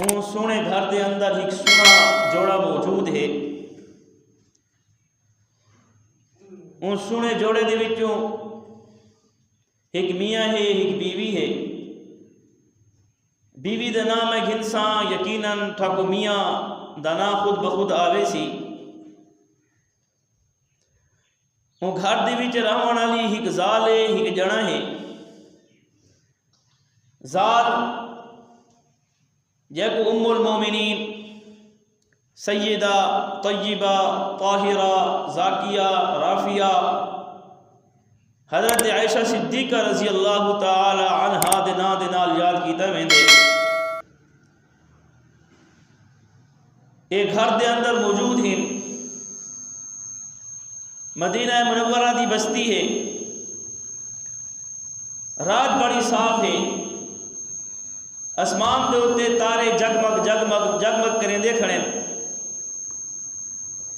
उन सोने घर के अंदर एक सोना जोड़ा मौजूद है। उन सोने जोड़े दे विचों एक मियाँ है, एक बीवी है। बीवी का नाम है घिनसा, यकीनन ठाको मियाँ दा नाम खुद बखुद आवे सी। वो घर दे विच रहने वाली एक जाल है, एक जना है। जाल जैको उम्मुल मोमिनीन सैयदा तय्यबा ताहिरा जाकिया राफिया हज़रत आयशा सिद्दीक़ा रज़ी अल्लाह ताला अन्हा दे नाल याद कीता वेंदे। ये घर दे अंदर मौजूद हैं। मदीना मुनव्वरा दी बस्ती है। रात बड़ी साफ है। आसमान के उत्ते तारे जगमग जगमग जगमग करेंदे खड़े।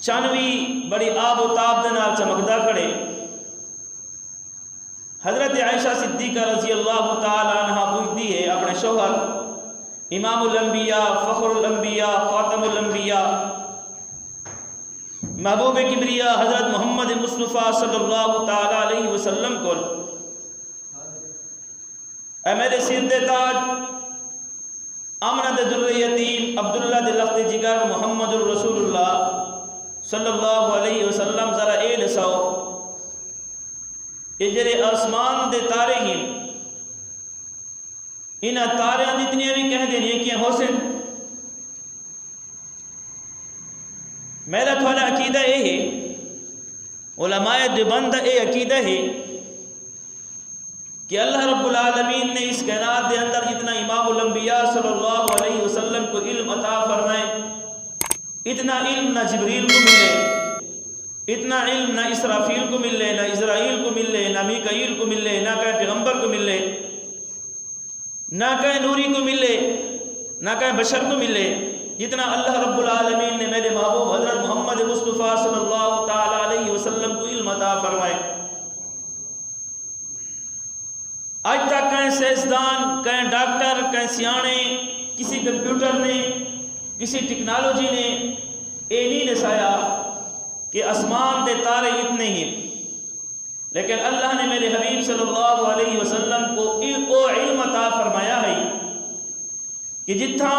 चंद भी बड़ी आबोताब दे नाल चमकदा खड़े। हज़रत आयशा सिद्दीक़ा रज़ी अल्लाह ताला अन्हा पूछदी है अपने शोहर इमामुल अंबिया फ़ख्रुल अंबिया ख़ातमुल अंबिया महबूब किबरिया हज़रत मोहम्मद मुस्तफ़ा सल्लल्लाहु ताला अलैहि वसल्लम को, ऐ मेरे सिर दे ताज आमना दे दुर्रे यतीम अब्दुल्ला दे लफ्ज़ जिगर मुहम्मदुर रसूलुल्लाह सल्लल्लाहु अलैहि वसल्लम ज़रा ए दसाओ ये जेरे आसमान दे तारे हैं इन तारे जितनी भी कह देनी कि हुसैन मेरा थोड़ा अकीदा ये है, उलमाए देवबंद ये अकीदा है कि अल्लाह रब्बुल आलमीन ने इस कायनात के अंदर जितना इमामुल अंबिया सल्लल्लाहु अलैहि वसल्लम को इल्म अता फरमाए, इतना इल्म ना जिब्रील को मिले, इतना इल्म ना इसराफील को मिले, ना इज़राइल को मिले, ना मीकाईल को मिले, ना कहीं पैगंबर को मिले, ना कहीं नूरी को मिले, ना कहीं बशर को मिले, जितना अल्लाह रब्बुल आलमीन ने मेरे महबूब हज़रत मोहम्मद मुस्तफ़ा सल्लल्लाहु ताला अलैहि वसल्लम को इल्म अता फरमाए। आज तक कहीं साइंसदान, कहीं डॉक्टर, कहीं सियाने, किसी कंप्यूटर ने, किसी टेक्नोलॉजी ने ये नहीं दसाया कि आसमान के तारे इतने ही, लेकिन अल्लाह ने मेरे हबीब सल्लल्लाहु अलैहि वसल्लम को वो इल्म अता फरमाया है कि जिथा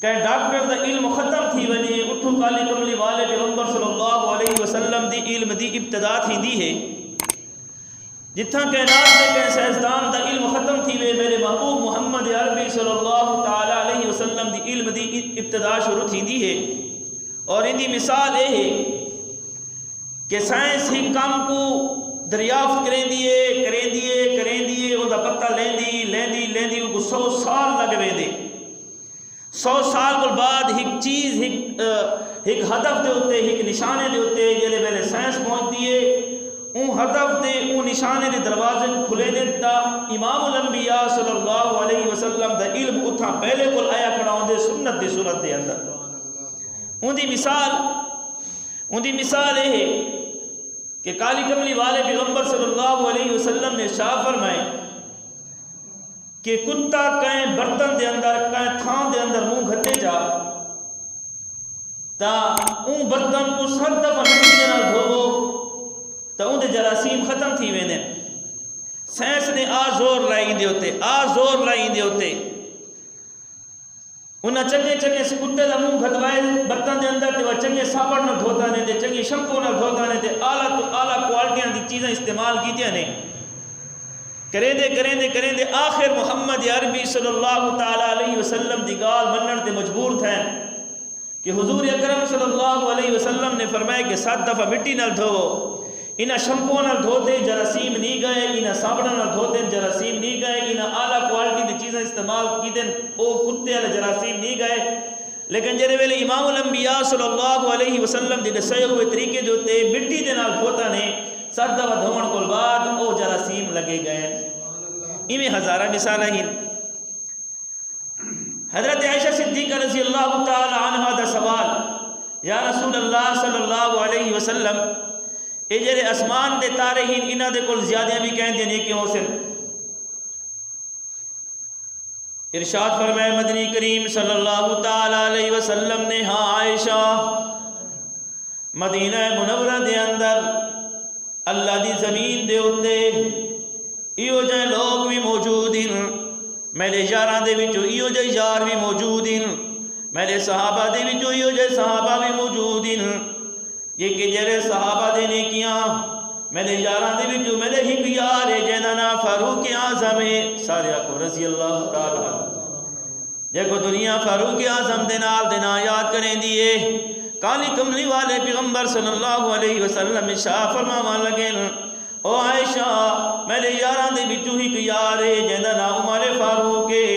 कहीं डॉक्टर का इल्म ख़त्म थी वजे उठू काली कमली वाले पैगंबर सल्लल्लाहु अलैहि वसल्लम दी इल्म दी इब्तिदा थी है। जिथा कायनात में कहीं साइंसदान का इल्म ख़त्म थी वे मेरे महबूब मुहम्मद अरबी सल्लल्लाहु ताला अलैहि वसल्लम दी इल्म दी इब्तिदा शुरू थी है। और इनकी मिसाल ये है कि साइंस ही काम को दरियाफ्त करेंदी उनका पता लेंदी लेंदी लेंदी 100 साल लग वेंदे। 100 साल को बाद एक चीज़ एक हदफ के उत्ते एक निशाने के उत्ते जेले वेले साइंस पहुँचती है उन हदफ के उन निशाने के दरवाजे खुले देता इमामुल अंबिया सल्लल्लाहु अलैहि वसल्लम दा इल्म उथा पहले को आया खड़ा होंदे सुन्नत की सूरत के अंदर। उनकी मिसाल ये है कि काली कमली वाले पैगंबर सल्लल्लाहु अलैहि वसल्लम ने शाह फरमाए कि कुत्ता कहीं बर्तन के अंदर कहीं थान के अंदर मुंह घटे जा ता उन बर्तन को 7 दफा मिट्टी के नाल धोवो तो उनके जरासीम खत्म थी वेंदे। साइंस ने आ जोर लाई इंदे उत्ते उन्हें चंगे चंगे कुत्ते का मुंह घटवाए बर्तन के अंदर तो चंगे साबुन न धोता ने ते चंगी शैम्पू न धोता ने ते आला तो आला क्वालिटियां की चीज़ें इस्तेमाल कीतियां ने। करेंदे आखिर मुहम्मद अरबी सल्लल्लाहु ताला अलैहि वसल्लम दी गाल मनण ते मजबूर थे कि हुजूर अकरम सल्लल्लाहु अलैहि वसल्लम ने फरमाया कि 7 दफा मिट्टी नाल धोवो। इन्हें शैम्पू नाल धोते जरासीम नहीं गए, इन्हें साबुन नाल धोते जरासीम नहीं गए, इन्हें आला क्वालिटी की चीज़ें इस्तेमाल की वो कुत्ते वाले जरासीम नहीं गए। लेकिन जेरे वेले इमामुल अंबिया सल्लल्लाहु अलैहि वसल्लम के दसे हुए तरीके जो थे मिट्टी के नाल धोता ने 7 दफा धोवन को बाद वो जरासीम लगे गए। इवें हज़ारा मिसाल हैं। हज़रत आयशा सिद्दीक़ा रज़ी अल्लाह ताला अन्हा दा सवाल, या रसूल अल्लाह सल्लल्लाहु अलैहि वसल्लम ये जेरे आसमान के तारे ही इन्हों के कोल ज़्यादा भी कहते हैं क्यों से इरशाद फरमाए मदनी करीम सल्लल्लाहु ताला अलैहि वसल्लम ने, हाँ आयशा, मदीना मुनव्वरा दे अंदर अल्लाह दी ज़मीन दे उत्ते इहो जे लोग भी मौजूद हैं, मेरे यारां दे विचों इहो जे यार भी मौजूद हैं, मेरे सहाबा दे विचों इहो जे सहाबा भी मौजूद हैं। ये कि जेरे सहाबा दे ने किया मेरे यारां दे विचों मेरे हिक यार है जिहदा नाम फारूक आज़म है, सारे आखो रज़ी अल्लाह तआला। देखो दुनिया फारूक आज़म दे नाल दे नाम याद करें दिए, काली कमली वाले पैगंबर सल्लल्लाहु अलैहि वसल्लम शाह फरमावन लगे, ओ आयशा मेरे यारां दे विचों हिक यार है जिहदा नाम उमर फारूक है,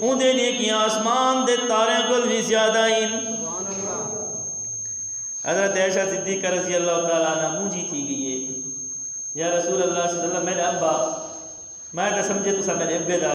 उहदे ने किया आसमान दे तारे कोल भी ज़्यादा हैं। हज़रत आयशा सिद्दीक़ा रज़ी अल्लाह तआला अन्हा मूंझी थी गई है, या रसूल अल्लाह सल्लल्लाहु अलैहि वसल्लम मेरे अब्बा, मैं तो समझे तुसा मेरे अब्बे दा